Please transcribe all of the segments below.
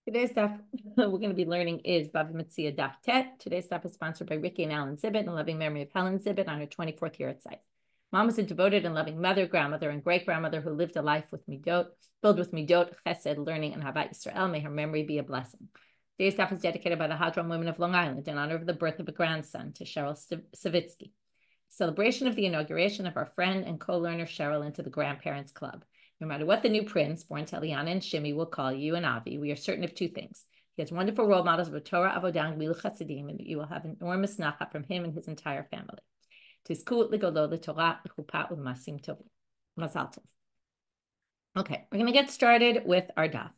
Today's stuff we're going to be learning is Bava Metzia Daf Tet. Today's stuff is sponsored by Ricky and Alan Zibbit in loving memory of Helen Zibbit on her 24th year at Site. Mom was a devoted and loving mother, grandmother, and great-grandmother who lived a life with midot, filled with midot, chesed, learning, and Havat Yisrael. May her memory be a blessing. Today's stuff is dedicated by the Hadran women of Long Island in honor of the birth of a grandson to Cheryl Savitsky. Celebration of the inauguration of our friend and co-learner Cheryl into the Grandparents Club. No matter what the new prince, born to Eliana and Shimi, will call you and Avi, we are certain of two things. He has wonderful role models of Torah, Avodah, and Gemilut Chasidim, and that you will have enormous nacha from him and his entire family. Tizku l'godol l'Torah l'chupat u'masim tovim. Mazal tov. Okay, we're going to get started with our daf.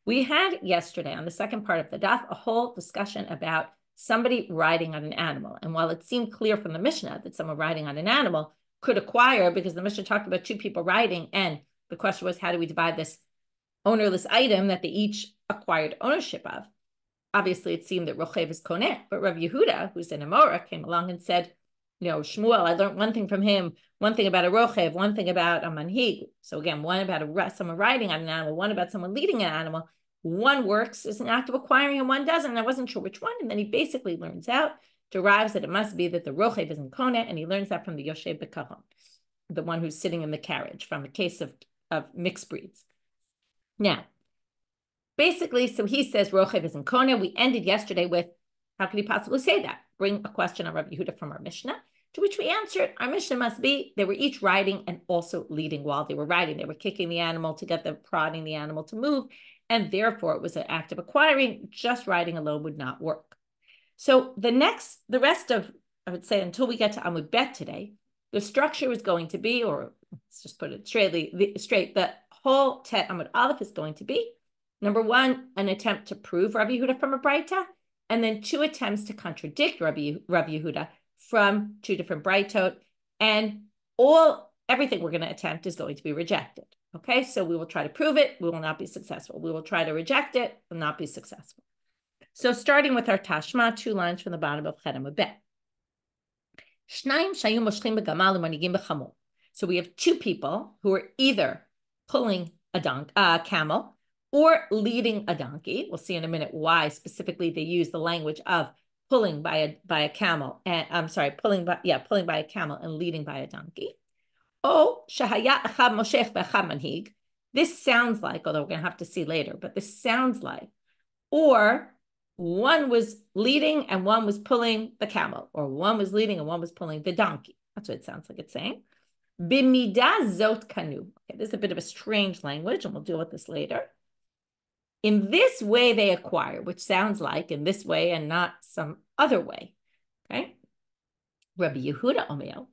We had yesterday, on the second part of the daf, a whole discussion about somebody riding on an animal. And while it seemed clear from the Mishnah that someone riding on an animal could acquire, because the Mishnah talked about two people riding, and the question was, how do we divide this ownerless item that they each acquired ownership of? Obviously, it seemed that Rochev is koneh, but Rav Yehuda, who's an Amora, came along and said, Shmuel, I learned one thing from him, one thing about a Rochev, one thing about a manhig. So again, one about someone riding on an animal, one about someone leading an animal. One works as an act of acquiring and one doesn't. And I wasn't sure which one. And then he basically derives that it must be that the Rochev is in koneh, and he learns that from the Yoshev B'Kahon, the one who's sitting in the carriage, from the case of mixed breeds. Now, basically, so he says Rochev is in koneh. We ended yesterday with, how could he possibly say that? Bring a question on Rabbi Yehuda from our Mishnah, to which we answered, our Mishnah must be, they were each riding and also leading while they were riding. They were kicking the animal to get prodding the animal to move, and therefore it was an act of acquiring. Just riding alone would not work. So the rest of, I would say, until we get to Amud Bet today, the structure is going to be, or let's just put it straight, the whole Tet Amud Aleph is going to be, number one, an attempt to prove Rabbi Yehuda from a braita, and then two attempts to contradict Rabbi Yehuda from two different braitot, and everything we're going to attempt is going to be rejected. Okay, so we will try to prove it, we will not be successful. We will try to reject it, will not be successful. So starting with our Tashma, 2 lines from the bottom of Chet Amud Bet. So we have two people who are either pulling a camel or leading a donkey. We'll see in a minute why specifically they use the language of pulling by a camel, and pulling by a camel and leading by a donkey. This sounds like, although we're going to have to see later, but this sounds like, or one was leading and one was pulling the camel, or one was leading and one was pulling the donkey. That's what it sounds like it's saying. B'midah zot kanu. Okay, this is a bit of a strange language, and we'll deal with this later. In this way they acquire, which sounds like in this way and not some other way. Okay, Rabbi Yehuda Omer.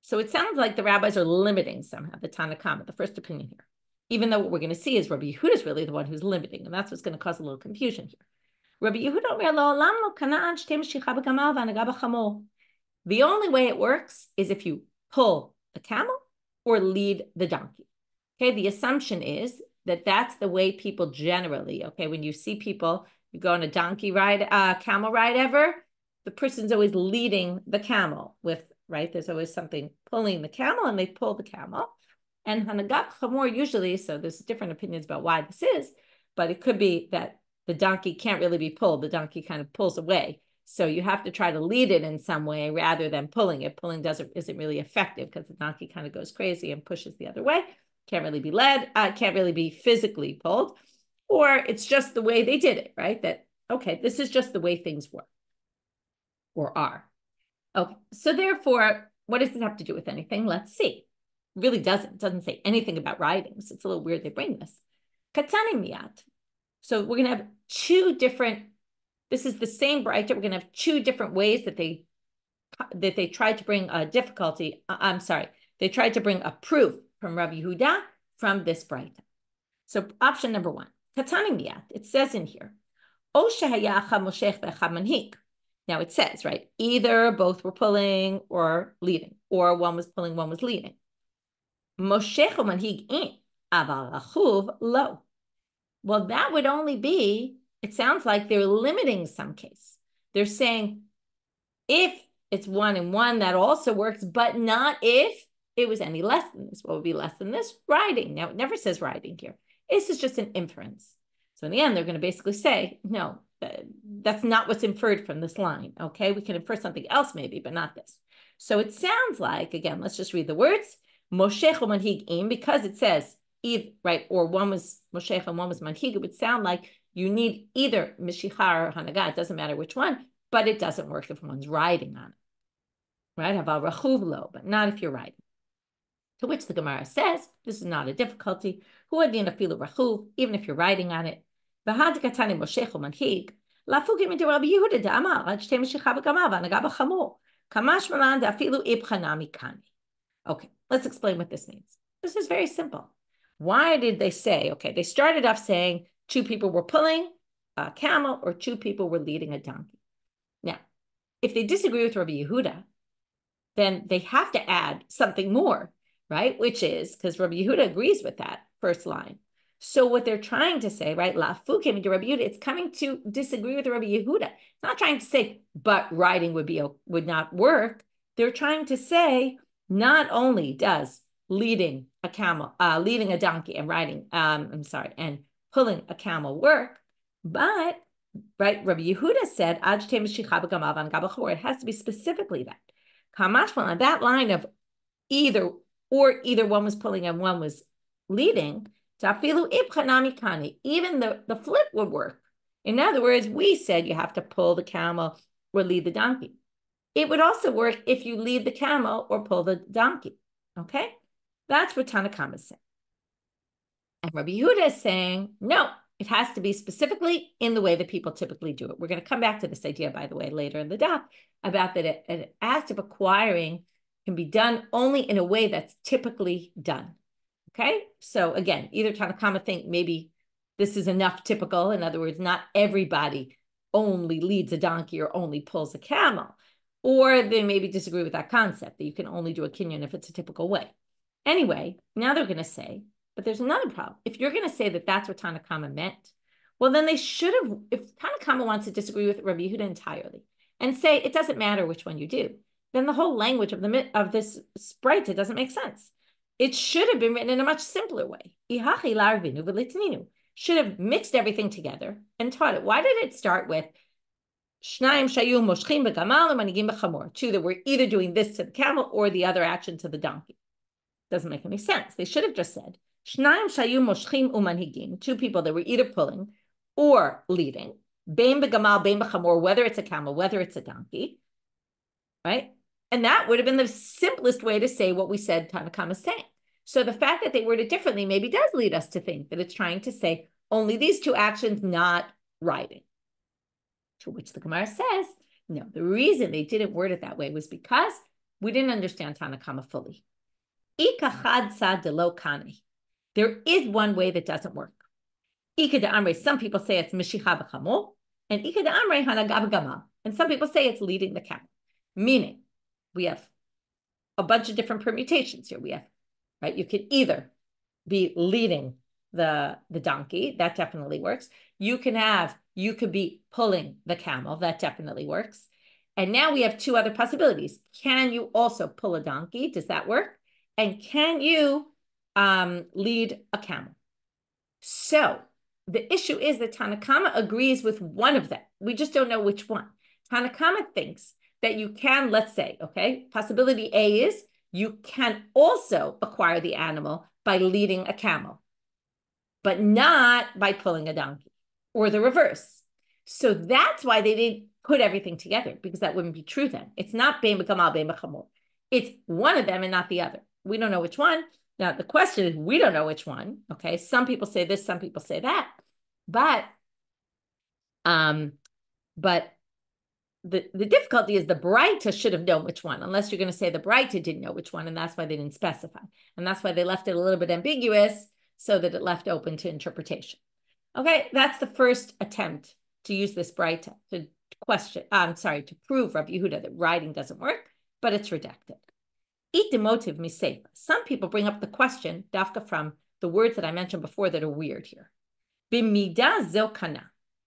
So it sounds like the rabbis are limiting somehow the Tanakama, the first opinion here. Even though what we're going to see is Rabbi Yehuda is really the one who's limiting, and that's what's going to cause a little confusion here. Rabbi Yehuda Omer, the only way it works is if you pull the camel or lead the donkey. Okay, the assumption is that that's the way people generally, okay, when you see people, you go on a donkey ride, camel ride ever, the person's always leading the camel with, right? There's always something pulling the camel, and they pull the camel. And Hanagat Chamor usually, so there's different opinions about why this is, but it could be that the donkey can't really be pulled. The donkey kind of pulls away. So you have to try to lead it in some way rather than pulling it. Pulling isn't really effective because the donkey kind of goes crazy and pushes the other way. Can't really be led, can't really be physically pulled, or it's just the way they did it, right? That, okay, this is just the way things work or are. Okay, so therefore, what does this have to do with anything? Let's see. It really doesn't say anything about riding, so it's a little weird they bring this. Katsanim miyat. So we're going to have two different, this is the same braita, we're going to have two different ways that they tried to bring a difficulty, they tried to bring a proof from Rabbi Yehuda from this braita. So option number one, Katsanim miyat, it says in here, O shehaya achad moshech ve'achad manhig. Now it says, right, either both were pulling or leading, or one was pulling, one was leading. Moshech or manhig in, aval achuv lo. Well, that would only be, it sounds like they're limiting some case. They're saying, if it's 1 and 1, that also works, but not if it was any less than this. What would be less than this? Riding. Now, it never says riding here. This is just an inference. So in the end, they're going to basically say, no, that's not what's inferred from this line. Okay, we can infer something else maybe, but not this. So it sounds like, again, let's just read the words. Moshech or manhig im, because it says, right, or one was moshech and one was manhig, it would sound like you need either mishicha or hanaga, it doesn't matter which one, but it doesn't work if one's riding on it. Right? Haval rachuv lo, but not if you're riding. To which the Gemara says, this is not a difficulty. Hu adin afilu rachuv, even if you're riding on it. V'had katani moshech or manhig, lafugim into Rabbi Yehuda da'amar, ad shtei mishicha b'gamav, hanaga b'chamor. Kamash malan da'afilu ibchanami kani. Okay, let's explain what this means. This is very simple. Why did they say, okay, they started off saying two people were pulling a camel or two people were leading a donkey. Now, if they disagree with Rabbi Yehuda, then they have to add something more, right? Which is, because Rabbi Yehuda agrees with that first line. So what they're trying to say, right, Lafu came into Rabbi Yehuda, it's coming to disagree with Rabbi Yehuda. It's not trying to say, but riding would not work. They're trying to say, not only does leading a donkey and riding, and pulling a camel work, but, right, Rabbi Yehuda said, it has to be specifically that. On that line of either one was pulling and one was leading, even the flip would work. In other words, we said you have to pull the camel or lead the donkey. It would also work if you lead the camel or pull the donkey. Okay? That's what Tanakama is saying. And Rabbi Yehuda is saying, no, it has to be specifically in the way that people typically do it. We're going to come back to this idea, by the way, later in the daf, about that an act of acquiring can be done only in a way that's typically done. Okay? So again, either Tanakama think maybe this is enough typical. In other words, not everybody only leads a donkey or only pulls a camel. Or they maybe disagree with that concept, that you can only do a kinyan if it's a typical way. Anyway, now they're going to say, but there's another problem. If you're going to say that that's what Tanakama meant, well, then they should have, if Tanakama wants to disagree with Rabbi Yehuda entirely and say it doesn't matter which one you do, then the whole language of this braita doesn't make sense. It should have been written in a much simpler way. Should have mixed everything together and taught it. Why did it start with two that were either doing this to the camel or the other action to the donkey? Doesn't make any sense. They should have just said two people that were either pulling or leading, whether it's a camel, whether it's a donkey, right? And that would have been the simplest way to say what we said Tanakama is saying. So the fact that they worded it differently maybe does lead us to think that it's trying to say only these two actions, not riding. To which the Gemara says, no, the reason they didn't word it that way was because we didn't understand Tanakama fully. There is one way that doesn't work. Some people say it's mishicha b'chamor, and and some people say it's leading the camel. Meaning, we have a bunch of different permutations here. We have, right, you could either be leading the donkey, that definitely works. You could be pulling the camel, that definitely works. And now we have two other possibilities. Can you also pull a donkey? Does that work? And can you lead a camel? So the issue is that Tanakama agrees with one of them. We just don't know which one. Tanakama thinks that you can, let's say, okay, possibility A is you can also acquire the animal by leading a camel, but not by pulling a donkey, or the reverse. So that's why they didn't put everything together, because that wouldn't be true then. It's not bein b'kamal, bein b'chamor. It's one of them and not the other. We don't know which one. Now, the question is, we don't know which one, okay? Some people say this, some people say that. But the difficulty is the braita should have known which one, unless you're going to say the braita didn't know which one, and that's why they didn't specify. And that's why they left it a little bit ambiguous, so that it left open to interpretation. Okay, that's the first attempt to use this braita to prove Rav Yehuda that riding doesn't work, but it's redacted. Eat the motive misefa. Some people bring up the question, dafka, from the words that I mentioned before that are weird here. B'midah zokana.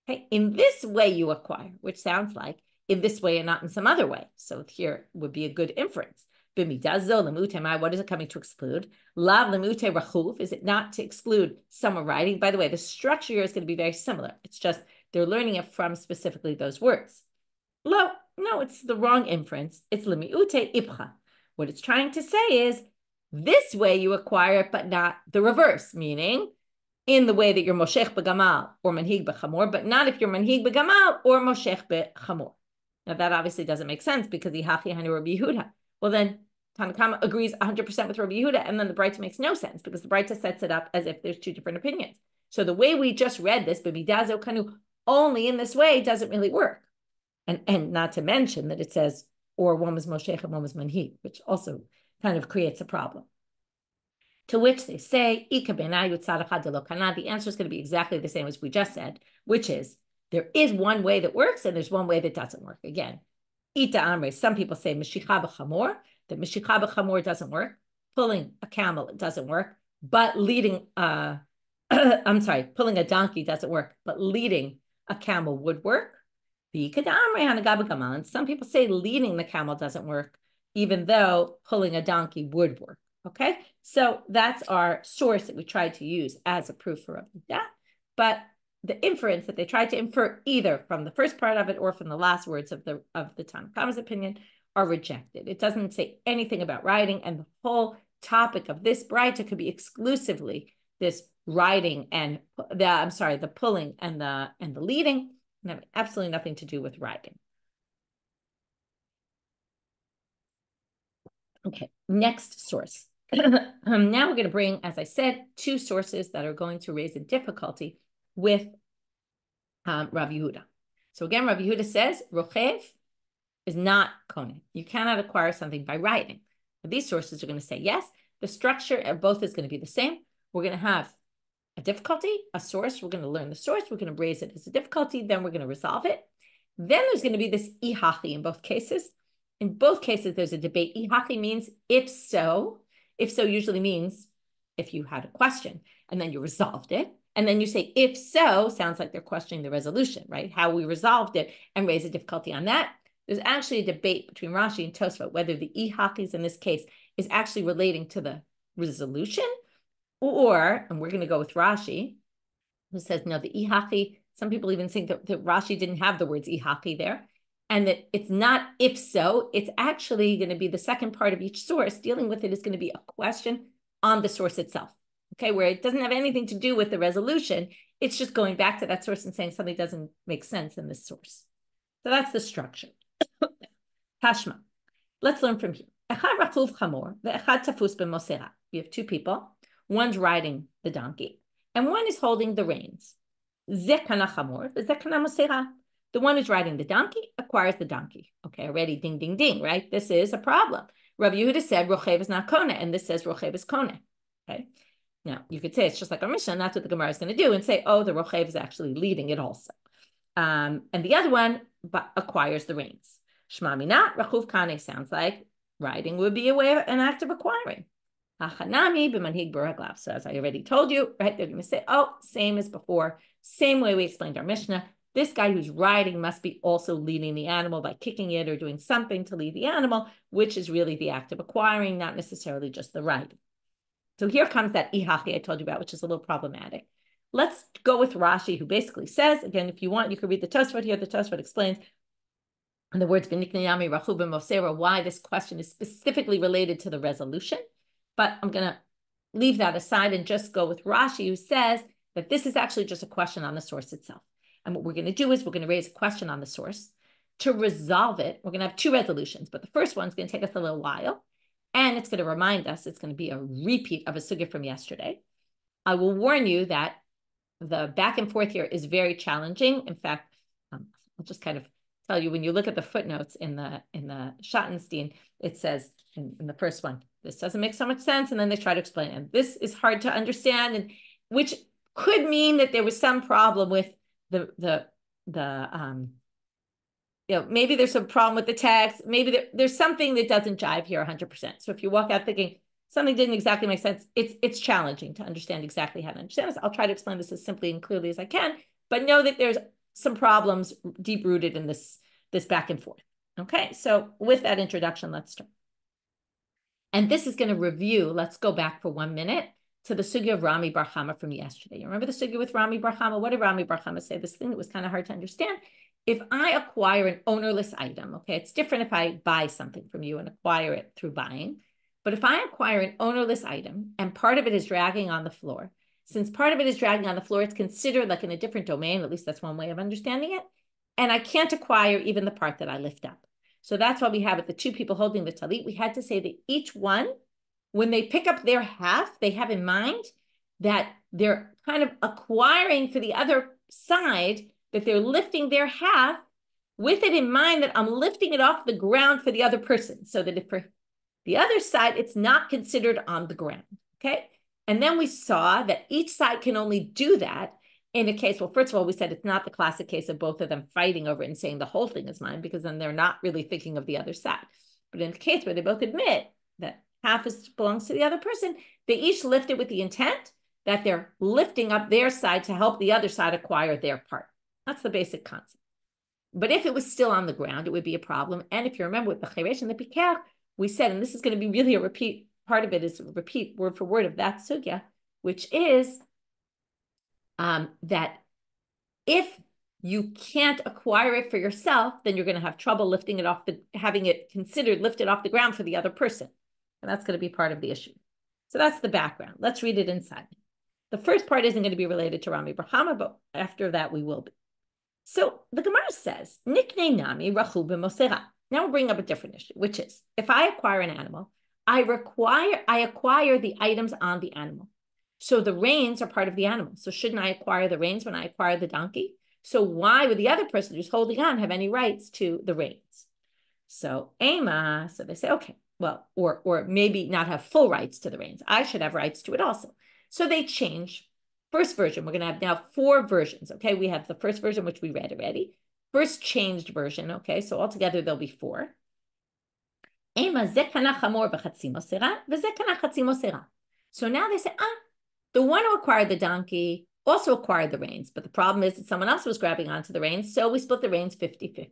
Okay, in this way you acquire, which sounds like in this way and not in some other way. So here would be a good inference. B'midazo lemutemai, what is it coming to exclude? Lav lemute rachuv, is it not to exclude someone writing? By the way, the structure here is going to be very similar. It's just they're learning it from specifically those words. No, it's the wrong inference. It's lemiute ibcha. What it's trying to say is this way you acquire it, but not the reverse, meaning in the way that you're moshech begamal or manhig bechamor, but not if you're manhig begamal or moshech bechamor. Now that obviously doesn't make sense because the hachi hanu Rabbi Yehuda. Well then, Tanakama agrees 100% with Rabbi Yehuda, and then the braita makes no sense because the braita sets it up as if there's two different opinions. So the way we just read this, b'midazo kanu, only in this way doesn't really work. And not to mention that it says, or one was moshech and one was manhig, which also kind of creates a problem. To which they say, the answer is going to be exactly the same as we just said, which is there is one way that works and there's one way that doesn't work. Again, ita amre, some people say mishicha b'chamor, that mishicha b'chamor doesn't work. Pulling a camel, it doesn't work. But leading, pulling a donkey doesn't work, but leading a camel would work. And some people say leading the camel doesn't work, even though pulling a donkey would work. Okay, so that's our source that we tried to use as a proof for Rabbi Yehuda. But the inference that they tried to infer either from the first part of it or from the last words of the Tanakama's opinion are rejected. It doesn't say anything about riding, and the whole topic of this braita could be exclusively this riding and the pulling and the leading, and have absolutely nothing to do with riding. Okay, next source. Now we're going to bring, as I said, two sources that are going to raise a difficulty with Rav Yehuda. So again, Rav Yehuda says, Rochev is not kohen. You cannot acquire something by writing. But these sources are going to say, yes, the structure of both is going to be the same. We're going to have a difficulty, a source. We're going to learn the source. We're going to raise it as a difficulty. Then we're going to resolve it. Then there's going to be this ihachi in both cases. In both cases, there's a debate. Ihachi means if so. If so usually means if you had a question and then you resolved it. And then you say, if so, sounds like they're questioning the resolution, right? How we resolved it and raise a difficulty on that. There's actually a debate between Rashi and Tosfot whether the ihachis in this case is actually relating to the resolution or, and we're going to go with Rashi, who says, no, the ihachi, some people even think that Rashi didn't have the words ihachi there. And that it's not if so, it's actually going to be the second part of each source. Dealing with it is going to be a question on the source itself, okay, where it doesn't have anything to do with the resolution. It's just going back to that source and saying something doesn't make sense in this source. So that's the structure. Tashma. Let's learn from here. We have two people. One's riding the donkey, and one is holding the reins. The one who's riding the donkey acquires the donkey. Okay, already ding, ding, ding, right? This is a problem. Rav Yehuda said Rochev is not kone, and this says Rochev is kone. Okay, now you could say it's just like our Mishna, and that's what the Gemara is going to do, and say, oh, the Rochev is actually leading it also. And the other one acquires the reins. Shma mina, Rachuv kane sounds like riding would be a way of an act of acquiring. Hachanami b'manhig b'raglav. So as I already told you, right, they're going to say, oh, same as before, same way we explained our Mishnah. This guy who's riding must be also leading the animal by kicking it or doing something to lead the animal, which is really the act of acquiring, not necessarily just the riding. So here comes that ihachi I told you about, which is a little problematic. Let's go with Rashi, who basically says, again, if you want, you could read the Tosfot here. The Tosfot explains in the words v'nikniyami rachub mosera why this question is specifically related to the resolution. But I'm going to leave that aside and just go with Rashi, who says that this is actually just a question on the source itself. And what we're going to do is we're going to raise a question on the source. To resolve it, we're going to have two resolutions, but the first one's going to take us a little while, and it's going to remind us, it's going to be a repeat of a sugya from yesterday. I will warn you that the back and forth here is very challenging. In fact, I'll just kind of tell you, when you look at the footnotes in the Schottenstein, it says in the first one, this doesn't make so much sense, and then they try to explain it. And this is hard to understand, and which could mean that there was some problem with maybe there's some problem with the text. Maybe there's something that doesn't jive here 100%. So if you walk out thinking something didn't exactly make sense, it's challenging to understand exactly how to understand this. I'll try to explain this as simply and clearly as I can, but know that there's some problems deep rooted in this back and forth. Okay, so with that introduction, let's start. And this is going to review, let's go back for 1 minute to the sugya of Rami Bar Chama from yesterday. You remember the sugya with Rami Bar Chama? What did Rami Bar Chama say? This thing that was kind of hard to understand. If I acquire an ownerless item, okay, it's different if I buy something from you and acquire it through buying. But if I acquire an ownerless item and part of it is dragging on the floor, since part of it is dragging on the floor, it's considered like in a different domain, at least that's one way of understanding it. And I can't acquire even the part that I lift up. So that's why we have it, the two people holding the talit. We had to say that each one, when they pick up their half, they have in mind that they're kind of acquiring for the other side, that they're lifting their half with it in mind that I'm lifting it off the ground for the other person. So that if for the other side, it's not considered on the ground, okay? And then we saw that each side can only do that in a case, well, first of all, we said it's not the classic case of both of them fighting over it and saying the whole thing is mine, because then they're not really thinking of the other side. But in the case where they both admit that half belongs to the other person, they each lift it with the intent that they're lifting up their side to help the other side acquire their part. That's the basic concept. But if it was still on the ground, it would be a problem. And if you remember with the Cheresh and the Peah, we said, and this is going to be really a repeat, part of it is a repeat word for word of that sugya, which is that if you can't acquire it for yourself, then you're going to have trouble lifting it off having it considered lifted off the ground for the other person. And that's going to be part of the issue. So that's the background. Let's read it inside. The first part isn't going to be related to Rami Bar Chama, but after that we will be. So the Gemara says, Nikne nami rachu b'mosera. Now we'll bring up a different issue, which is, if I acquire an animal, I acquire the items on the animal. So the reins are part of the animal. So shouldn't I acquire the reins when I acquire the donkey? So why would the other person who's holding on have any rights to the reins? So Ema, so they say, okay, well, or maybe not have full rights to the reins. I should have rights to it also. So they change. First version, we're going to have now 4 versions, okay? We have the first version, which we read already. First changed version, okay? So altogether, there'll be 4. So now they say, the one who acquired the donkey also acquired the reins, but the problem is that someone else was grabbing onto the reins, so we split the reins 50-50.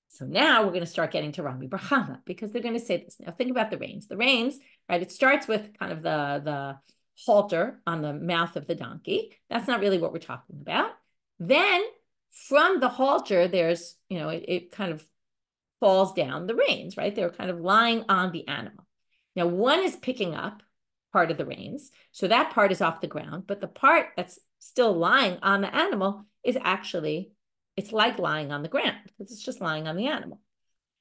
So now we're going to start getting to Rami Bar Chama, because they're going to say this. Now think about the reins. The reins, right, it starts with kind of the halter on the mouth of the donkey. That's not really what we're talking about. Then from the halter, there's, it kind of falls down the reins, right? They're kind of lying on the animal. Now one is picking up part of the reins. So that part is off the ground, but the part that's still lying on the animal is actually, it's like lying on the ground because it's just lying on the animal.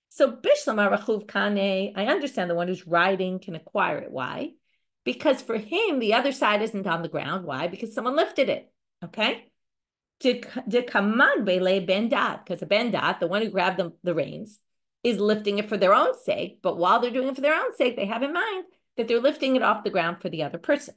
So Bishlam Arachuv Kane, I understand the one who's riding can acquire it. Why? Because for him, the other side isn't on the ground. Why? Because someone lifted it. Okay? Because a bendat, the one who grabbed the reins, is lifting it for their own sake. But while they're doing it for their own sake, they have in mind that they're lifting it off the ground for the other person.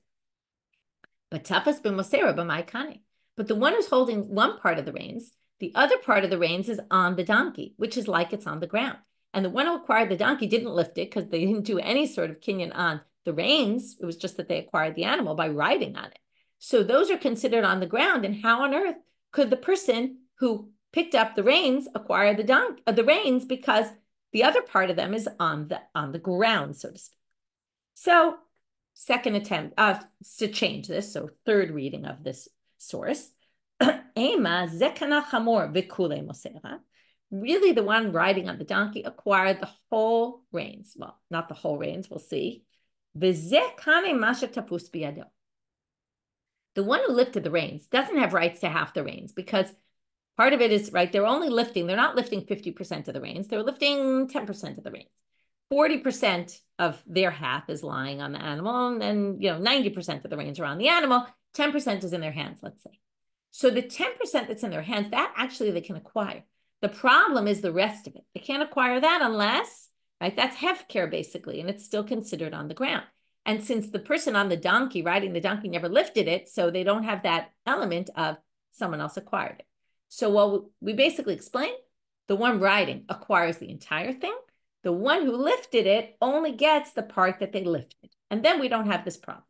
But tafas b'mosera b'maikane. But the one who's holding one part of the reins, the other part of the reins is on the donkey, which is like it's on the ground. And the one who acquired the donkey didn't lift it because they didn't do any sort of kinyan on the reins. It was just that they acquired the animal by riding on it. So those are considered on the ground. And how on earth could the person who picked up the reins acquire the reins, because the other part of them is on the ground, so to speak. So second attempt to change this. So third reading of this source. Really, the one riding on the donkey acquired the whole reins. Well, not the whole reins, we'll see. The one who lifted the reins doesn't have rights to half the reins, because part of it is, right, they're only lifting, they're not lifting 50% of the reins, they're lifting 10% of the reins. 40% of their half is lying on the animal, and then 90% of the reins are on the animal, 10% is in their hands, let's say. So the 10% that's in their hands, that actually they can acquire. The problem is the rest of it. They can't acquire that unless, right, that's hefker basically, and it's still considered on the ground. And since the person on the donkey, riding the donkey, never lifted it, so they don't have that element of someone else acquired it. So while we basically explain, the one riding acquires the entire thing. The one who lifted it only gets the part that they lifted. And then we don't have this problem.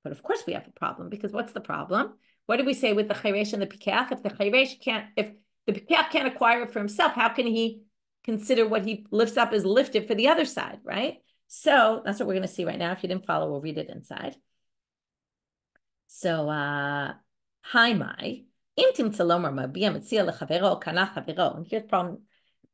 But of course we have a problem, because what's the problem? What did we say with the Cheresh and the Peah? If the Peah can't acquire it for himself, how can he consider what he lifts up as lifted for the other side, right? So that's what we're going to see right now. If you didn't follow, we'll read it inside. So, hi, my. And here's problem,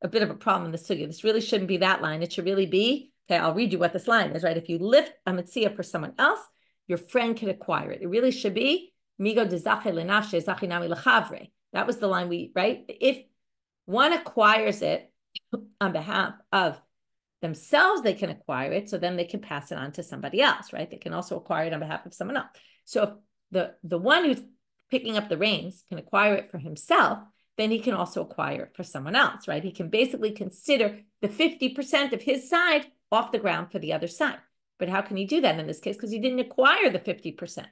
a bit of a problem in the sugya. This really shouldn't be that line. It should really be, okay, I'll read you what this line is, right? If you lift a Metzia for someone else, your friend can acquire it. It really should be, migo dezache lenafshe zachinami lechavre. That was the line we, right? If one acquires it on behalf of themselves, they can acquire it, so then they can pass it on to somebody else, right? They can also acquire it on behalf of someone else. So if the one who's picking up the reins can acquire it for himself, then he can also acquire it for someone else, right? He can basically consider the 50% of his side off the ground for the other side. But how can he do that in this case? Because he didn't acquire the 50%.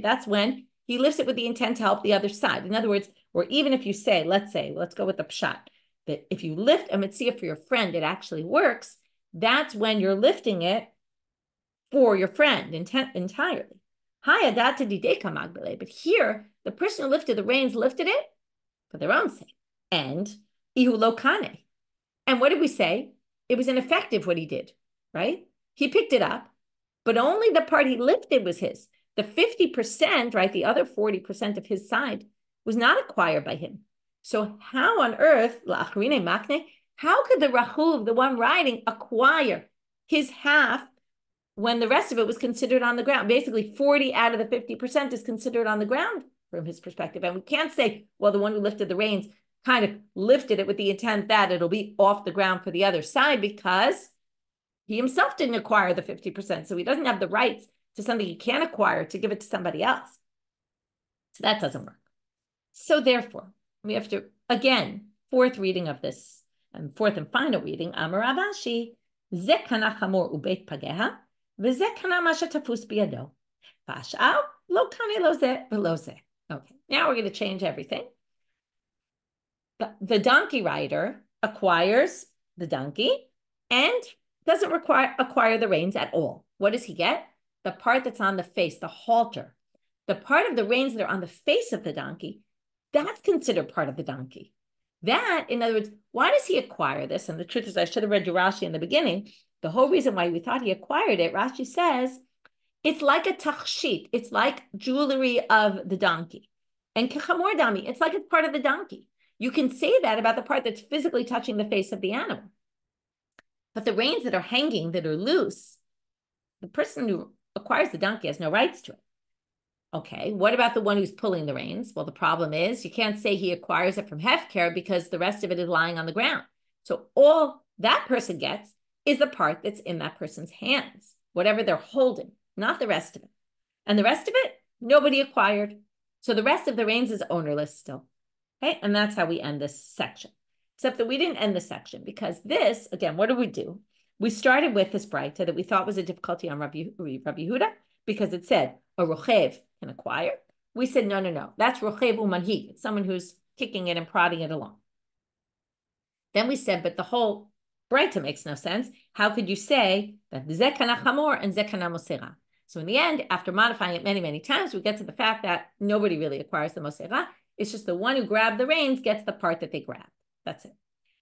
That's when he lifts it with the intent to help the other side. In other words, or even if you say, let's go with the pshat, that if you lift a Metzia for your friend, it actually works. That's when you're lifting it for your friend entirely. But here, the person who lifted the reins lifted it for their own sake. And ihu lo kane. And what did we say? It was ineffective what he did, right? He picked it up, but only the part he lifted was his. The 50%, right, the other 40% of his side was not acquired by him. So how on earth, how could the Rahuv, the one riding, acquire his half when the rest of it was considered on the ground? Basically, 40 out of the 50% is considered on the ground from his perspective. And we can't say, well, the one who lifted the reins kind of lifted it with the intent that it'll be off the ground for the other side, because he himself didn't acquire the 50%. So he doesn't have the rights to something he can't acquire to give it to somebody else. So that doesn't work. So therefore, we have to, again, fourth reading of this, and fourth and final reading, Amar Rav Ashi, ze kana chamor ubeit pageha, v'ze kana masha tafus biyado. V'ash'al lo kane lo ze v'lo ze. Okay, now we're going to change everything. The donkey rider acquires the donkey and doesn't acquire the reins at all. What does he get? The part that's on the face, the halter. The part of the reins that are on the face of the donkey, that's considered part of the donkey. That, in other words, why does he acquire this? And the truth is, I should have read your Rashi in the beginning. The whole reason why we thought he acquired it, Rashi says, it's like a tachshit. It's like jewelry of the donkey. And kechamor dami, it's like it's part of the donkey. You can say that about the part that's physically touching the face of the animal. But the reins that are hanging, that are loose, the person who acquires the donkey has no rights to it. Okay, what about the one who's pulling the reins? Well, the problem is you can't say he acquires it from Hefker because the rest of it is lying on the ground. So all that person gets is the part that's in that person's hands, whatever they're holding, not the rest of it. And the rest of it, nobody acquired. So the rest of the reins is ownerless still. Okay, and that's how we end this section. Except that we didn't end the section because this, again, what did we do? We started with this braita that we thought was a difficulty on Rabbi Yehuda because it said a rochev can acquire. We said, no. That's rochev umanhi. It's someone who's kicking it and prodding it along. Then we said, but the whole braita makes no sense. How could you say that zeh kana chamor and zeh kana mosera? So in the end, after modifying it many, many times, we get to the fact that nobody really acquires the mosera. It's just the one who grabbed the reins gets the part that they grabbed. That's it.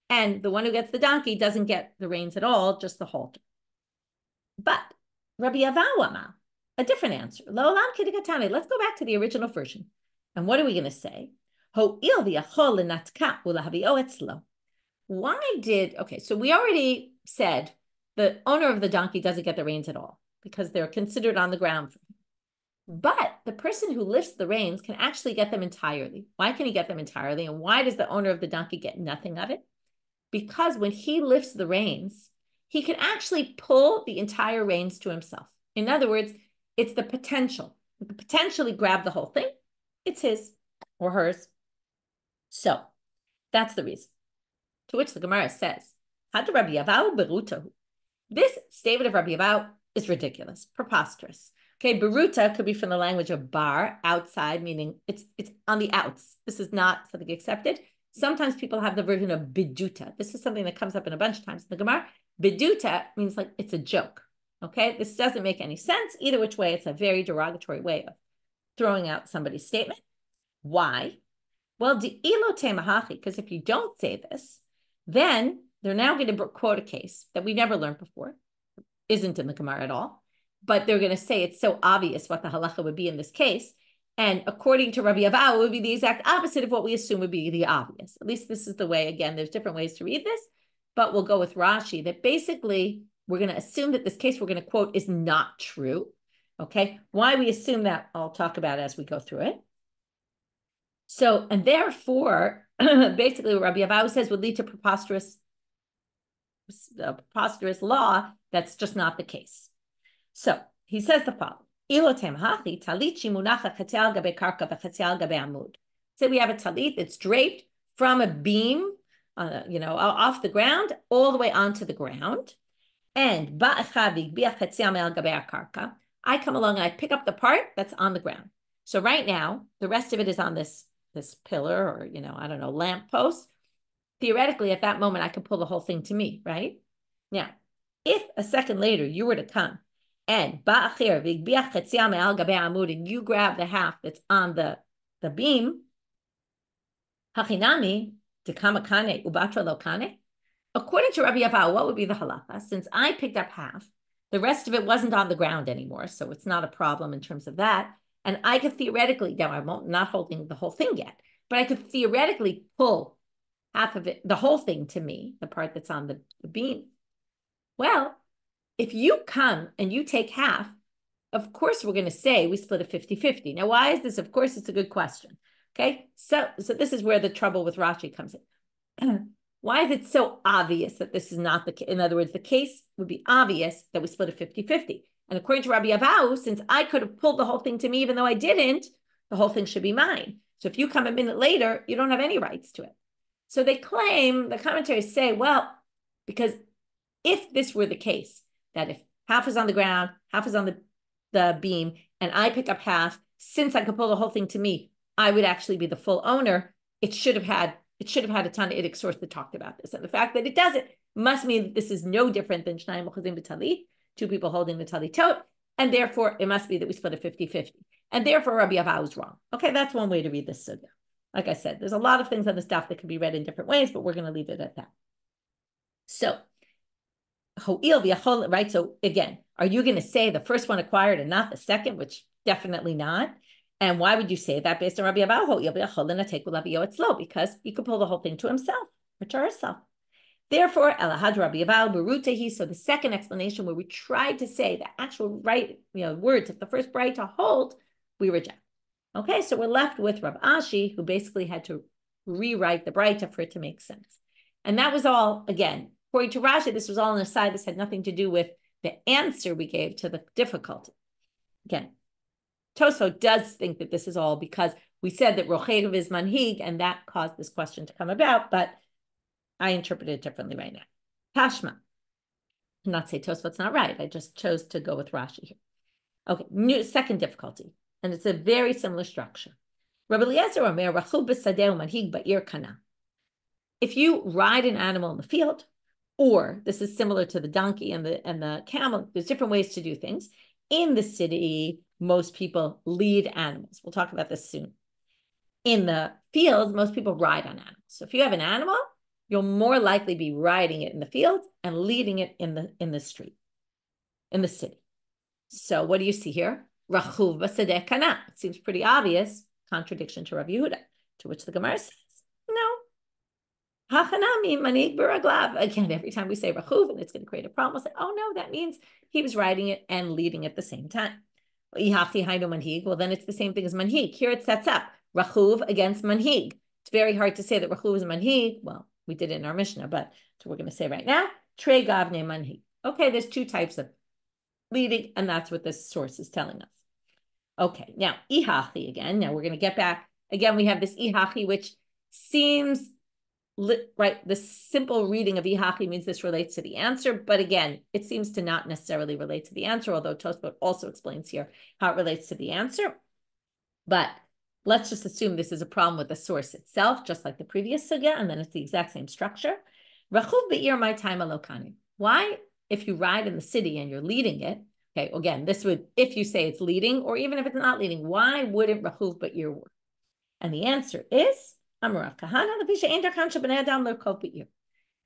And the one who gets the donkey doesn't get the reins at all, just the halter. But Rabbi Avahu, a different answer. Let's go back to the original version. And what are we going to say? Okay, so we already said the owner of the donkey doesn't get the reins at all because they're considered on the ground. But the person who lifts the reins can actually get them entirely. Why can he get them entirely? And why does the owner of the donkey get nothing of it? Because when he lifts the reins, he can actually pull the entire reins to himself. In other words, it's the potential. He can potentially grab the whole thing. It's his or hers. So that's the reason. To which the Gemara says, Hadran Rabbi Avahu berutahu. This statement of Rabbi Avahu is ridiculous, preposterous. Okay, beruta could be from the language of bar, outside, meaning it's on the outs. This is not something accepted. Sometimes people have the version of biduta. This is something that comes up in a bunch of times in the Gemara. Biduta means like it's a joke. Okay, this doesn't make any sense. Either which way, it's a very derogatory way of throwing out somebody's statement. Why? Well, because if you don't say this, then they're now going to quote a case that we never learned before, isn't in the Gemara at all, but they're going to say it's so obvious what the halacha would be in this case. And according to Rabbi Avahu, it would be the exact opposite of what we assume would be the obvious. At least this is the way, again, there's different ways to read this, but we'll go with Rashi, that basically we're going to assume that this case we're going to quote is not true. Okay, why we assume that, I'll talk about as we go through it. So, and therefore, basically what Rabbi Avahu says would lead to preposterous law. That's just not the case. So he says the following. Say we have a talit that's draped from a beam, off the ground, all the way onto the ground. And I come along and I pick up the part that's on the ground. So right now, the rest of it is on this pillar or, lamp post. Theoretically, at that moment, I could pull the whole thing to me, right? Now, if a second later you were to come and you grab the half that's on the beam, according to Rabbi Avahu, what would be the halacha? Since I picked up half, the rest of it wasn't on the ground anymore, so it's not a problem in terms of that. And I could theoretically, now I'm not holding the whole thing yet, but I could theoretically pull half of it, the whole thing to me, the part that's on the beam. Well, if you come and you take half, of course, we're going to say we split it 50-50. Now, why is this? Of course, it's a good question. Okay, so this is where the trouble with Rashi comes in. Why is it so obvious that this is not the case? In other words, the case would be obvious that we split it 50-50. And according to Rabbi Avahu, since I could have pulled the whole thing to me, even though I didn't, the whole thing should be mine. So if you come a minute later, you don't have any rights to it. So they claim, the commentaries say, well, because if this were the case, that if half is on the ground, half is on the beam, and I pick up half, since I could pull the whole thing to me, I would actually be the full owner. It should have had a Tannaitic source that talked about this. And the fact that it doesn't must mean that this is no different than Shnayim Ochazim B'Talit, two people holding the Talitot, and therefore it must be that we split it 50-50. And therefore Rabbi Avahu is wrong. Okay, that's one way to read this sugya. Like I said, there's a lot of things on this stuff that can be read in different ways, but we're going to leave it at that. So, right? So again, are you going to say the first one acquired and not the second? Which definitely not. And why would you say that based on Rabbi Avahu? Because he could pull the whole thing to himself or to herself. Therefore, Elahad Rabbi Avahu Barutahi. So the second explanation where we tried to say the actual right, words of the first braita hold, we reject. Okay, so we're left with Rav Ashi, who basically had to rewrite the braita for it to make sense. And that was all, again, according to Rashi, this was all on the side. This had nothing to do with the answer we gave to the difficulty. Again, Tosfot does think that this is all because we said that Rochev is manhig, and that caused this question to come about, but I interpret it differently right now. Tashma. Not say Tosfot's not right. I just chose to go with Rashi here. Okay, second difficulty, and it's a very similar structure. Rabbi Elazar Omer, Rachub b'sadeh u'manhig ba'ir kana. If you ride an animal in the field, or this is similar to the donkey and the camel, there's different ways to do things. In the city, most people lead animals. We'll talk about this soon. In the field, most people ride on animals. So if you have an animal, you'll more likely be riding it in the field and leading it in the street, in the city. So what do you see here? Rachuv b'sadeh kana. It seems pretty obvious contradiction to Rav Yehuda, to which the Gemara says, no. Hachanami manig b'raglav. Again, every time we say rachuv, and it's going to create a problem, we'll say, oh no, that means he was riding it and leading at the same time. Well, then it's the same thing as manhig. Here it sets up rachuv against manhig. It's very hard to say that rachuv is manhig. Well, we did it in our Mishna, but so we're going to say right now, tre gavne manhig. Okay, there's two types of leading, and that's what this source is telling us. Okay, now ihachi again. Now we're going to get back. Again, we have this ihachi, which seems right. The simple reading of ihachi means this relates to the answer, but again, it seems to not necessarily relate to the answer, although Tosfot also explains here how it relates to the answer. But let's just assume this is a problem with the source itself, just like the previous sugya, and then it's the exact same structure. Rachuv be'ir my time alokani. Why, if you ride in the city and you're leading it, okay, again, this would, if you say it's leading, or even if it's not leading, why wouldn't rachuv be'ir work? And the answer is,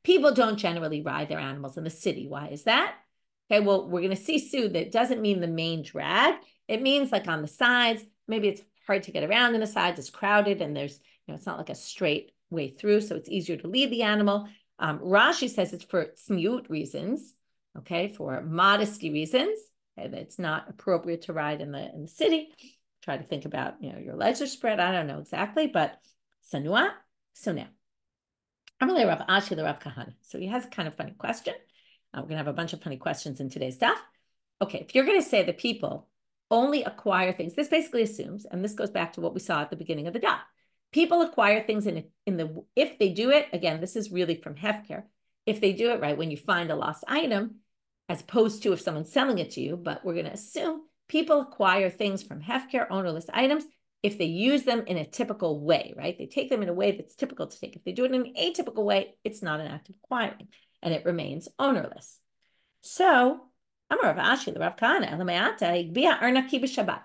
People don't generally ride their animals in the city. Why is that? Okay, well, we're going to see soon that it doesn't mean the main drag. It means like on the sides, maybe it's hard to get around in the sides, it's crowded, and there's, it's not like a straight way through, so it's easier to lead the animal. Rashi says it's for tzniut reasons, okay, for modesty reasons, okay, that it's not appropriate to ride in the city. Try to think about, your legs are spread. I don't know exactly, but sanua. So now, I'm going to Rav Ashi, the Rav Kahana. So he has a kind of funny question. We're going to have a bunch of funny questions in today's stuff. Okay, if you're going to say that people only acquire things, this basically assumes, and this goes back to what we saw at the beginning of the daf. People acquire things if they do it, again, this is really from Hefker, if they do it right, when you find a lost item, as opposed to if someone's selling it to you, but we're going to assume people acquire things from Hefker, ownerless items, if they use them in a typical way, right? They take them in a way that's typical to take. If they do it in an atypical way, it's not an act of acquiring, and it remains ownerless. So, I'm Rav Ashi, the Rav Kahana.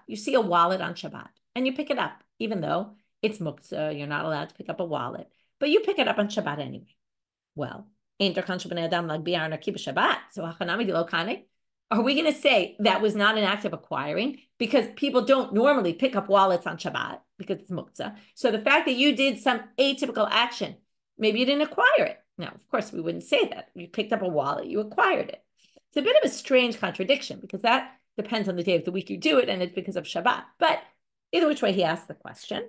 You see a wallet on Shabbat, and you pick it up, even though it's muktzah, you're not allowed to pick up a wallet, but you pick it up on Shabbat anyway. Well, so are we going to say that was not an act of acquiring because people don't normally pick up wallets on Shabbat because it's muktzah? So the fact that you did some atypical action, maybe you didn't acquire it. Now, of course, we wouldn't say that. You picked up a wallet, you acquired it. It's a bit of a strange contradiction because that depends on the day of the week you do it, and it's because of Shabbat. But either which way, he asked the question.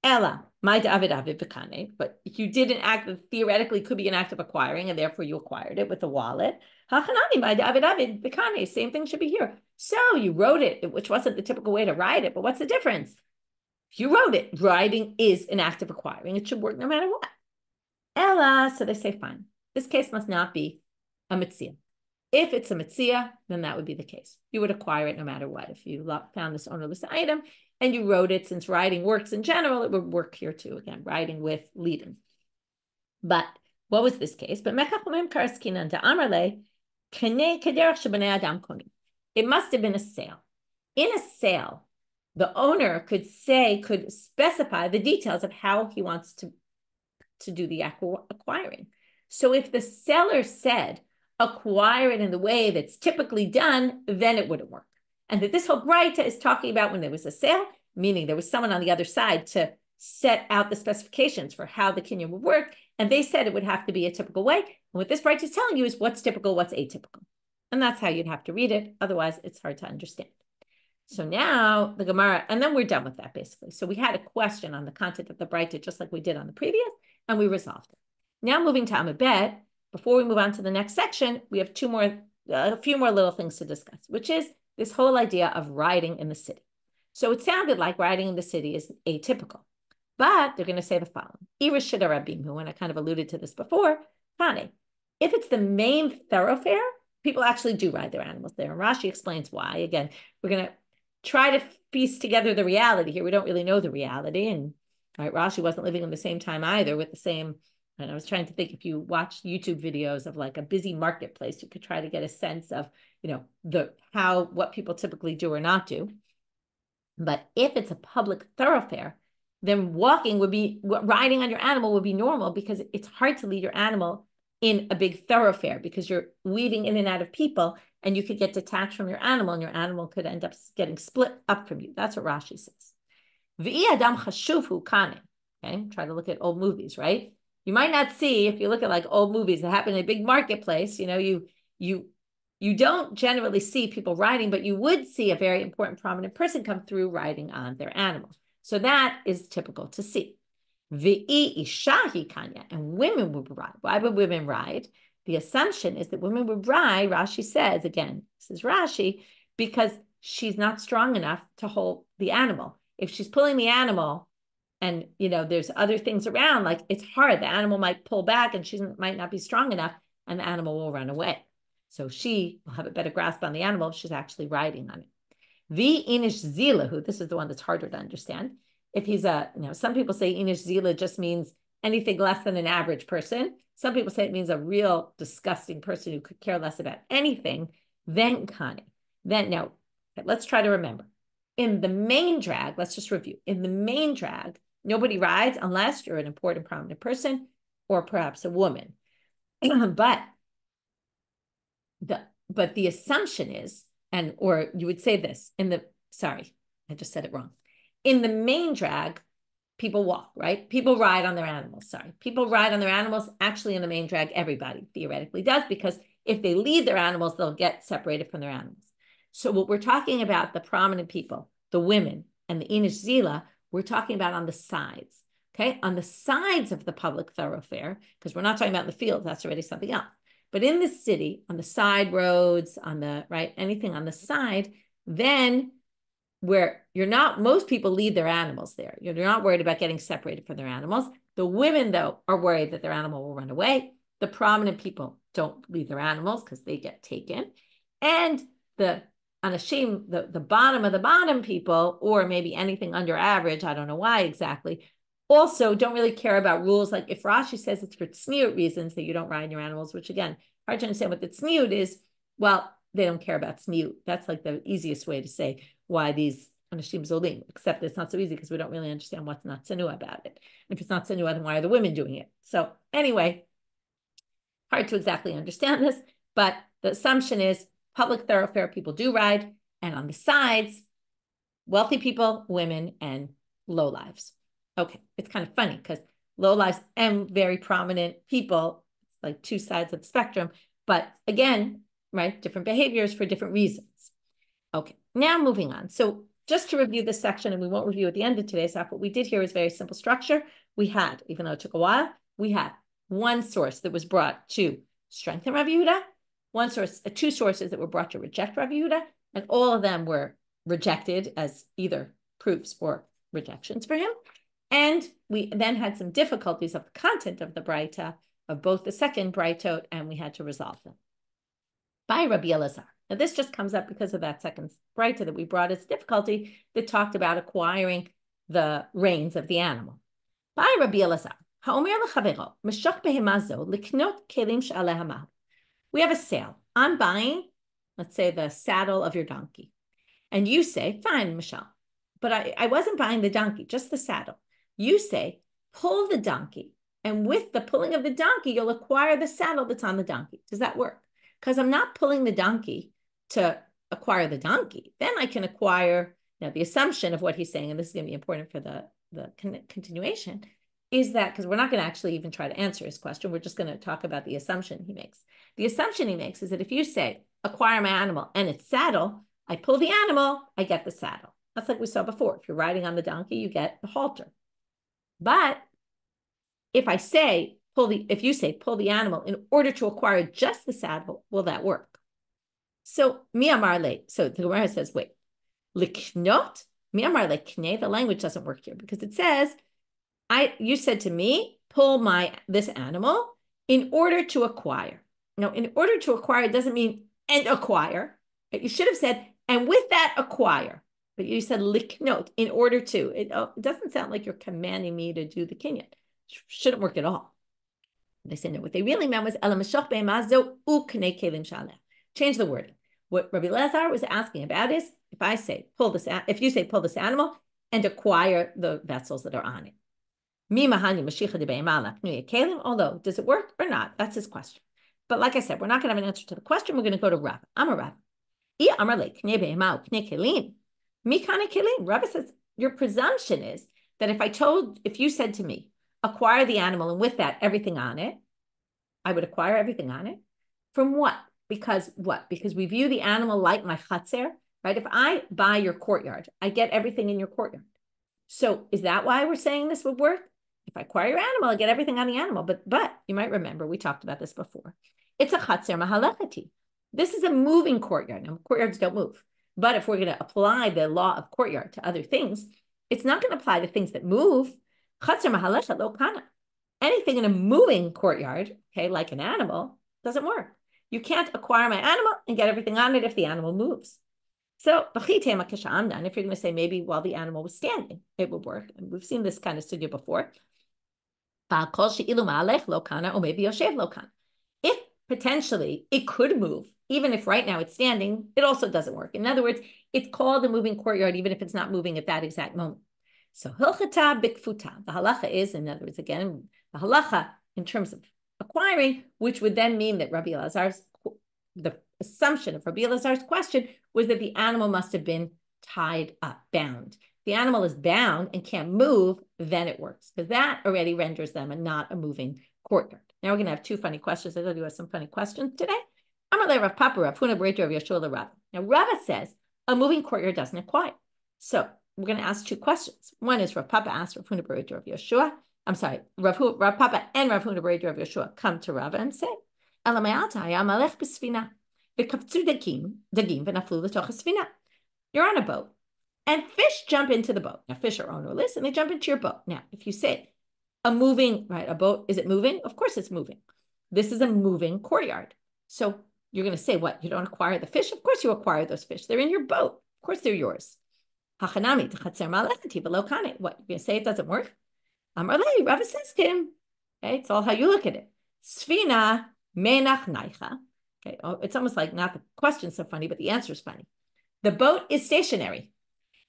Ella, my David Vikane, but if you did an act that theoretically could be an act of acquiring, and therefore you acquired it with a wallet, Hachanani, my David Vikane, same thing should be here. So you wrote it, which wasn't the typical way to write it, but what's the difference? If you wrote it, writing is an act of acquiring. It should work no matter what. Ella, so they say, fine. This case must not be a Metzia. If it's a Metzia, then that would be the case. You would acquire it no matter what. If you found this ownerless item and you wrote it, since writing works in general, it would work here too. Again, writing with leading. But what was this case? But it must have been a sale. In a sale, the owner could specify the details of how he wants to do the acquiring. So if the seller said, acquire it in the way that's typically done, then it wouldn't work. And that this whole braita is talking about when there was a sale, meaning there was someone on the other side to set out the specifications for how the kinyan would work, and they said it would have to be a typical way. And what this braita is telling you is what's typical, what's atypical. And that's how you'd have to read it. Otherwise, it's hard to understand. So now the Gemara, and then we're done with that basically. So we had a question on the content of the braita, just like we did on the previous, and we resolved it. Now moving to Amud Bet, before we move on to the next section, we have a few more little things to discuss, which is this whole idea of riding in the city. So it sounded like riding in the city is atypical, but they're going to say the following. And I kind of alluded to this before, Tane, if it's the main thoroughfare, people actually do ride their animals there. And Rashi explains why. Again, we're going to try to piece together the reality here. We don't really know the reality. And right, Rashi wasn't living in the same time either with the same. And I was trying to think, if you watch YouTube videos of like a busy marketplace, you could try to get a sense of, what people typically do or not do. But if it's a public thoroughfare, then riding on your animal would be normal, because it's hard to lead your animal in a big thoroughfare because you're weaving in and out of people, and you could get detached from your animal, and your animal could end up getting split up from you. That's what Rashi says. V'i adam chashuv kane. Okay, try to look at old movies, right? You might not see, if you look at like old movies that happen in a big marketplace, you don't generally see people riding, but you would see a very important prominent person come through riding on their animal. So that is typical to see. V'i ishahi kanya, and women would ride. Why would women ride? The assumption is that women would ride, Rashi says, again, this is Rashi, because she's not strong enough to hold the animal. If she's pulling the animal, and, there's other things around, like it's hard. The animal might pull back and she might not be strong enough, and the animal will run away. So she will have a better grasp on the animal if she's actually riding on it. The inish zilahu, this is the one that's harder to understand. If he's some people say inish zila just means anything less than an average person. Some people say it means a real disgusting person who could care less about anything. Then kani. Now, let's try to remember. In the main drag, let's just review. In the main drag, nobody rides unless you're an important, prominent person or perhaps a woman. but the assumption is, or you would say this sorry, I just said it wrong. In the main drag, people walk, right? People ride on their animals. Sorry. People ride on their animals. Actually, in the main drag, everybody theoretically does, because if they leave their animals, they'll get separated from their animals. So what we're talking about, the prominent people, the women, and the Inish Zila, we're talking about on the sides, okay? On the sides of the public thoroughfare, because we're not talking about in the field, that's already something else. But in the city, on the side roads, anything on the side, then where most people leave their animals there. You're not worried about getting separated from their animals. The women, though, are worried that their animal will run away. The prominent people don't leave their animals because they get taken. And the anashim, the bottom of the bottom people, or maybe anything under average, I don't know why exactly, also don't really care about rules. Like if Rashi says it's for tzniut reasons that you don't ride your animals, which again, hard to understand what the tzniut is. Well, they don't care about tzniut. That's like the easiest way to say why these anashim zolim, except it's not so easy because we don't really understand what's not tzniut about it. And if it's not tzniut, then why are the women doing it? So anyway, hard to exactly understand this, but the assumption is public thoroughfare people do ride, and on the sides, wealthy people, women, and lowlives. Okay, it's kind of funny because lowlives and very prominent people, it's like two sides of the spectrum, but again, right, different behaviors for different reasons. Okay, now moving on. So just to review this section, and we won't review at the end of today's talk, what we did here is very simple structure. We had, even though it took a while, we had one source that was brought to strengthen Rav Yehuda, one source, two sources that were brought to reject Rav Yehuda, and all of them were rejected as either proofs or rejections for him. And we then had some difficulties of the content of the braita, of both the second braitot, and we had to resolve them. By Rabbi Elazar. Now this just comes up because of that second braita that we brought as difficulty that talked about acquiring the reins of the animal. By Rabbi Elazar. We have a sale. I'm buying, let's say, the saddle of your donkey. And you say, fine, Michelle, but I wasn't buying the donkey, just the saddle. You say, pull the donkey. And with the pulling of the donkey, you'll acquire the saddle that's on the donkey. Does that work? Because I'm not pulling the donkey to acquire the donkey. Then I can acquire, now the assumption of what he's saying, and this is going to be important for the continuation, is that, because we're not going to actually even try to answer his question, we're just going to talk about the assumption he makes. The assumption he makes is that if you say, acquire my animal and its saddle, I pull the animal, I get the saddle. That's like we saw before. If you're riding on the donkey, you get the halter. But if I say, if you say pull the animal in order to acquire just the saddle, will that work? So, mi amar le, so the Gemara says, wait, liknot, mi amar le kne, the language doesn't work here because it says, you said to me, pull this animal in order to acquire. Now, in order to acquire doesn't mean and acquire. You should have said, and with that acquire. But you said liknot, in order to. It doesn't sound like you're commanding me to do the kinyan. Shouldn't work at all. They say no. What they really meant was change the wording. What Rabbi Elazar was asking about is if you say pull this animal and acquire the vessels that are on it. Although, does it work or not? That's his question. But like I said, we're not going to have an answer to the question. We're going to go to Rava. I'm a Rava. Rava says, your presumption is that if you said to me, acquire the animal and with that, everything on it, I would acquire everything on it. From what? Because what? Because we view the animal like my chatzer, right? If I buy your courtyard, I get everything in your courtyard. So is that why we're saying this would work? If I acquire your animal, I get everything on the animal. But you might remember, we talked about this before. It's a chatzer mahalechati. This is a moving courtyard. Now, courtyards don't move. But if we're going to apply the law of courtyard to other things, it's not going to apply to things that move. Chatzer mahalecha lo kana. Anything in a moving courtyard, okay, like an animal, doesn't work. You can't acquire my animal and get everything on it if the animal moves. So, if you're going to say maybe while the animal was standing, it would work. And we've seen this kind of sugya before. If potentially it could move, even if right now it's standing, it also doesn't work. In other words, it's called a moving courtyard, even if it's not moving at that exact moment. So, hilchata bikfuta. The halacha is, in other words, again, the halacha in terms of acquiring, which would then mean that the assumption of Rabbi Elazar's question was that the animal must have been tied up, bound. The animal is bound and can't move, then it works, because that already renders them not a moving courtyard. Now we're going to have two funny questions. I told you I have some funny questions today. Amalei Rav Papa Rav Huna braita Rav Yeshua Rava. Now Rava says a moving courtyard doesn't acquire. So we're going to ask two questions. One is Rav Papa asked Rav Huna braita Rav Yeshua. I'm sorry, Rav Papa and Rav Huna braita Rav Yeshua come to Rava and say, Elamayata ayamalech b'sfina v'kavtzu dagim v'naflu l'toch ha'sfina. You're on a boat, and fish jump into the boat. Now, fish are ownerless, and they jump into your boat. Now, if you say a boat, is it moving? Of course it's moving. This is a moving courtyard. So you're going to say, what? You don't acquire the fish? Of course you acquire those fish. They're in your boat. Of course they're yours. What? You're going to say it doesn't work? Rava says to him, okay, it's all how you look at it. Sfina menach naicha. Okay, it's almost like not the question's so funny, but the answer is funny. The boat is stationary.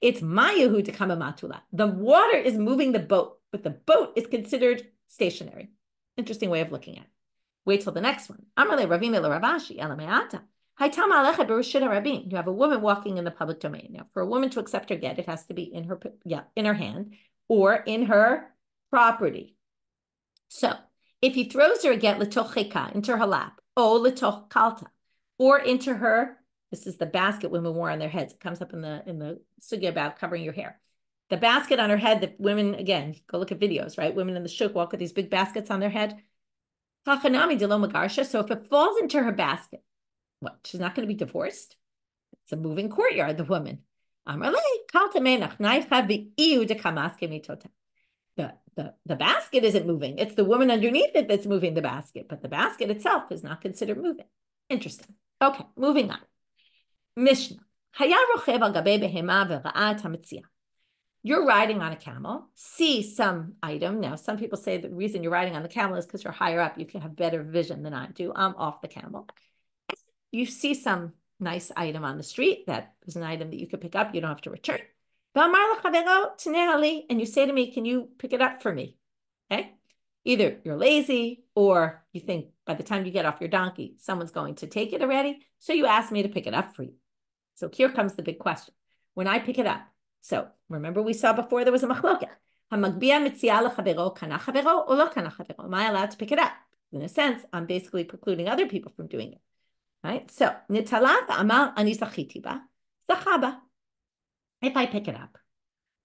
It's mayahu to kamamatula. The water is moving the boat, but the boat is considered stationary. Interesting way of looking at it. Wait till the next one. You have a woman walking in the public domain. Now, for a woman to accept her get, it has to be in her hand or in her property. So, if he throws her a get letoch cheka, into her lap, o letoch kalta, or into her, this is the basket women wore on their heads. It comes up in the sugya about covering your hair. The basket on her head that women, again, go look at videos, right? Women in the shuk walk with these big baskets on their head. So if it falls into her basket, what? She's not going to be divorced? It's a moving courtyard, the woman. The basket isn't moving. It's the woman underneath it that's moving the basket, but the basket itself is not considered moving. Interesting. Okay, moving on. Mishna. You're riding on a camel, see some item. Now, some people say the reason you're riding on the camel is because you're higher up. You can have better vision than I do. I'm off the camel. You see some nice item on the street that is an item that you could pick up. You don't have to return. And you say to me, can you pick it up for me? Okay. Either you're lazy or you think by the time you get off your donkey, someone's going to take it already. So you ask me to pick it up for you. So here comes the big question. When I pick it up, so remember we saw before there was a machloket. Am I allowed to pick it up? In a sense, I'm basically precluding other people from doing it. Right? So, if I pick it up,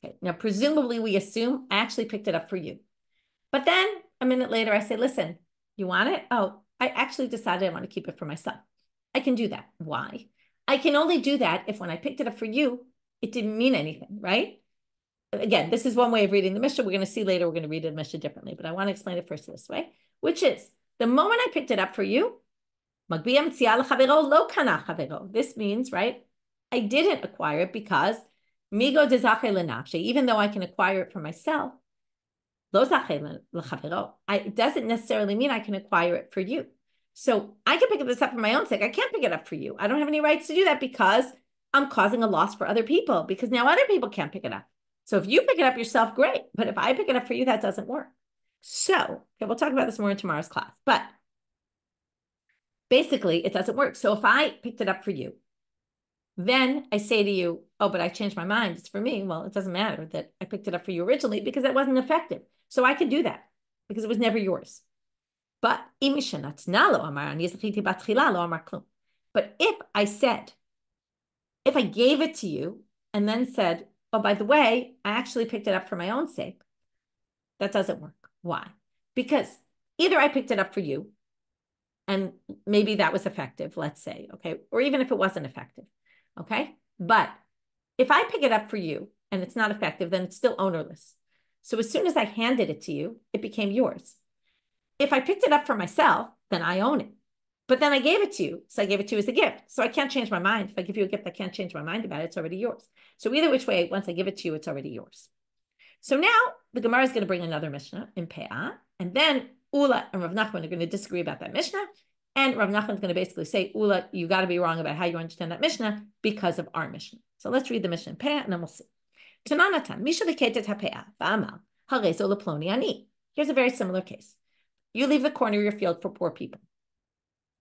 okay, now presumably we assume I actually picked it up for you. But then a minute later I say, listen, you want it? Oh, I actually decided I want to keep it for myself. I can do that. Why? I can only do that if when I picked it up for you, it didn't mean anything, right? Again, this is one way of reading the Mishna. We're going to see later, we're going to read the Mishna differently, but I want to explain it first this way, which is the moment I picked it up for you, this means, right, I didn't acquire it because even though I can acquire it for myself, it doesn't necessarily mean I can acquire it for you. So I can pick this up for my own sake. I can't pick it up for you. I don't have any rights to do that because I'm causing a loss for other people because now other people can't pick it up. So if you pick it up yourself, great. But if I pick it up for you, that doesn't work. So, okay, we'll talk about this more in tomorrow's class. But basically, it doesn't work. So if I picked it up for you, then I say to you, oh, but I changed my mind. It's for me. Well, it doesn't matter that I picked it up for you originally because it wasn't effective. So I could do that because it was never yours. But if I gave it to you and then said, oh, by the way, I actually picked it up for my own sake, that doesn't work. Why? Because either I picked it up for you and maybe that was effective, let's say, okay? Or even if it wasn't effective, okay? But if I pick it up for you and it's not effective, then it's still ownerless. So as soon as I handed it to you, it became yours. If I picked it up for myself, then I own it. But then I gave it to you. So I gave it to you as a gift. So I can't change my mind. If I give you a gift, I can't change my mind about it. It's already yours. So either which way, once I give it to you, it's already yours. So now the Gemara is going to bring another Mishna in Peah. And then Ulla and Rav Nachman are going to disagree about that Mishna. And Rav Nachman is going to basically say, Ulla, you got to be wrong about how you understand that Mishna because of our Mishna. So let's read the Mishna in Peah and then we'll see. Tananatan, Misha leketet haPeah, ba'amal, harezo leploni ani. Here's a very similar case. You leave the corner of your field for poor people.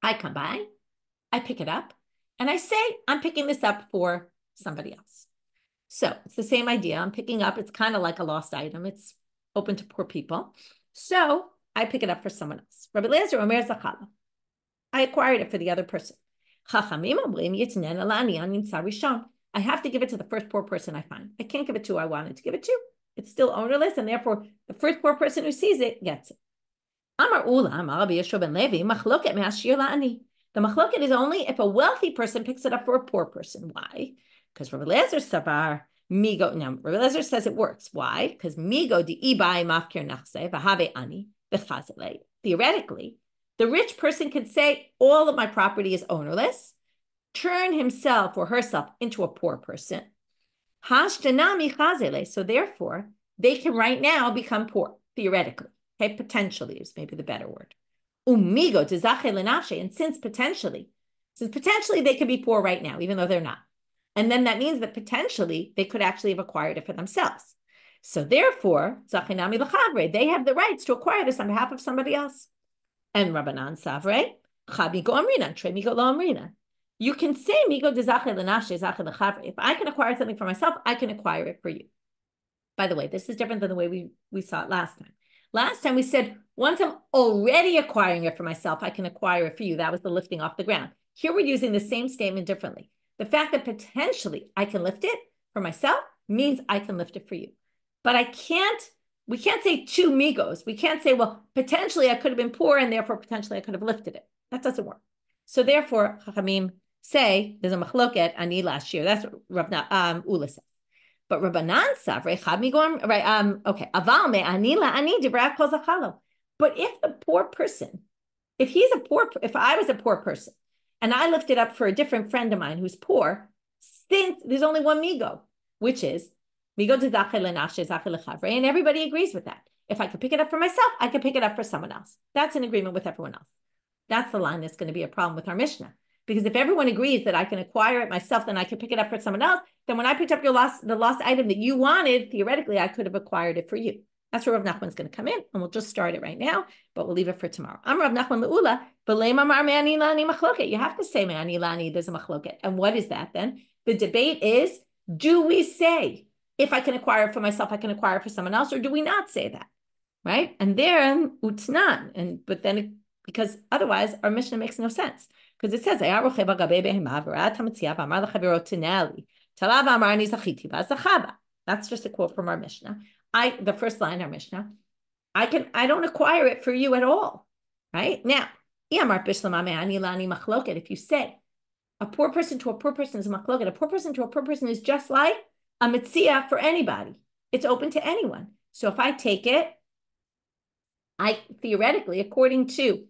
I come by, I pick it up, and I say, I'm picking this up for somebody else. So it's the same idea. I'm picking up, it's kind of like a lost item. It's open to poor people. So I pick it up for someone else. Rabbi Elazar Omer Zachala. I acquired it for the other person. I have to give it to the first poor person I find. I can't give it to who I wanted to give it to. It's still ownerless, and therefore the first poor person who sees it gets it. Amar Ulla, Amar Rabbi Yeshua ben Levi, machloket me'ashir la'ani. The machloket is only if a wealthy person picks it up for a poor person. Why? Because Rabbi Elazar savar migo. Now Rabbi Elazar says it works. Why? Because migo di ibai mafkir nachse v'have ani v'chazele. Theoretically, the rich person can say all of my property is ownerless, turn himself or herself into a poor person. Hashtanami chazele. So therefore, they can right now become poor theoretically. Okay, potentially is maybe the better word. Umigo tezache lenafshe, and since potentially they could be poor right now, even though they're not. And then that means that potentially they could actually have acquired it for themselves. So therefore, zachinami l'chavre, they have the rights to acquire this on behalf of somebody else. And Rabbanan savre, chabi go amrina, tre migo lo amrina. You can say migo tezache lenafshe, zache l'chavre. If I can acquire something for myself, I can acquire it for you. By the way, this is different than the way we saw it last time. Last time we said, once I'm already acquiring it for myself, I can acquire it for you. That was the lifting off the ground. Here we're using the same statement differently. The fact that potentially I can lift it for myself means I can lift it for you. But we can't say two migos. We can't say, well, potentially I could have been poor and therefore potentially I could have lifted it. That doesn't work. So therefore, Chachamim say, there's a machloket ani last year. That's what Ulla says. But Rabbanan savre chad migom, right? Okay. Aval me ani la ani divra kol zachalo. But if the poor person, if I was a poor person, and I lifted up for a different friend of mine who's poor, since there's only one migo, which is migo tezache lenafshe zache lechavre, and everybody agrees with that. If I could pick it up for myself, I could pick it up for someone else. That's an agreement with everyone else. That's the line that's going to be a problem with our Mishnah. Because if everyone agrees that I can acquire it myself, then I can pick it up for someone else. Then when I picked up the lost item that you wanted, theoretically, I could have acquired it for you. That's where Rav Nachman's going to come in, and we'll just start it right now, but we'll leave it for tomorrow. I'm Rav Nachman le'ula, b'lei mamar me'ani lani machloket. You have to say me'ani lani, there's a machloket. And what is that then? The debate is, do we say, if I can acquire it for myself, I can acquire it for someone else, or do we not say that? Right? And then, utnan, but then, because otherwise, our Mishnah makes no sense. Because it says, that's just a quote from our Mishnah. The first line of our Mishnah, I don't acquire it for you at all. Right? Now, if you say a poor person to a poor person is a machloket, a poor person to a poor person is just like a Metzia for anybody. It's open to anyone. So if I take it, theoretically, according to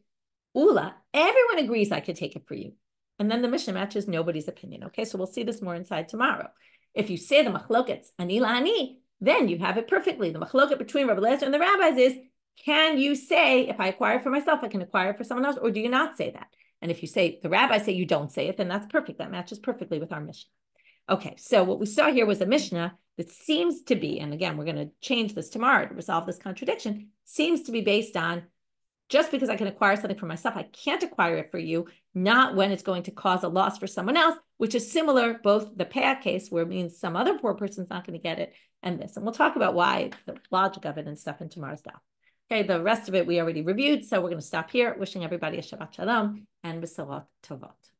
Ulla, everyone agrees I could take it for you. And then the Mishnah matches nobody's opinion. Okay, so we'll see this more inside tomorrow. If you say the machlokets, ani la'ani, then you have it perfectly. The machloket between Rabbi Elazar and the rabbis is, can you say, if I acquire it for myself, I can acquire it for someone else, or do you not say that? And if you say, the rabbis say you don't say it, then that's perfect. That matches perfectly with our Mishnah. Okay, so what we saw here was a Mishnah that seems to be, and again, we're going to change this tomorrow to resolve this contradiction, seems to be based on, just because I can acquire something for myself, I can't acquire it for you, not when it's going to cause a loss for someone else, which is similar, both the Peah case, where it means some other poor person's not going to get it, and this. And we'll talk about why, the logic of it and stuff in tomorrow's daf. Okay, the rest of it we already reviewed, so we're going to stop here, wishing everybody a Shabbat Shalom and B'Sorot Tovot.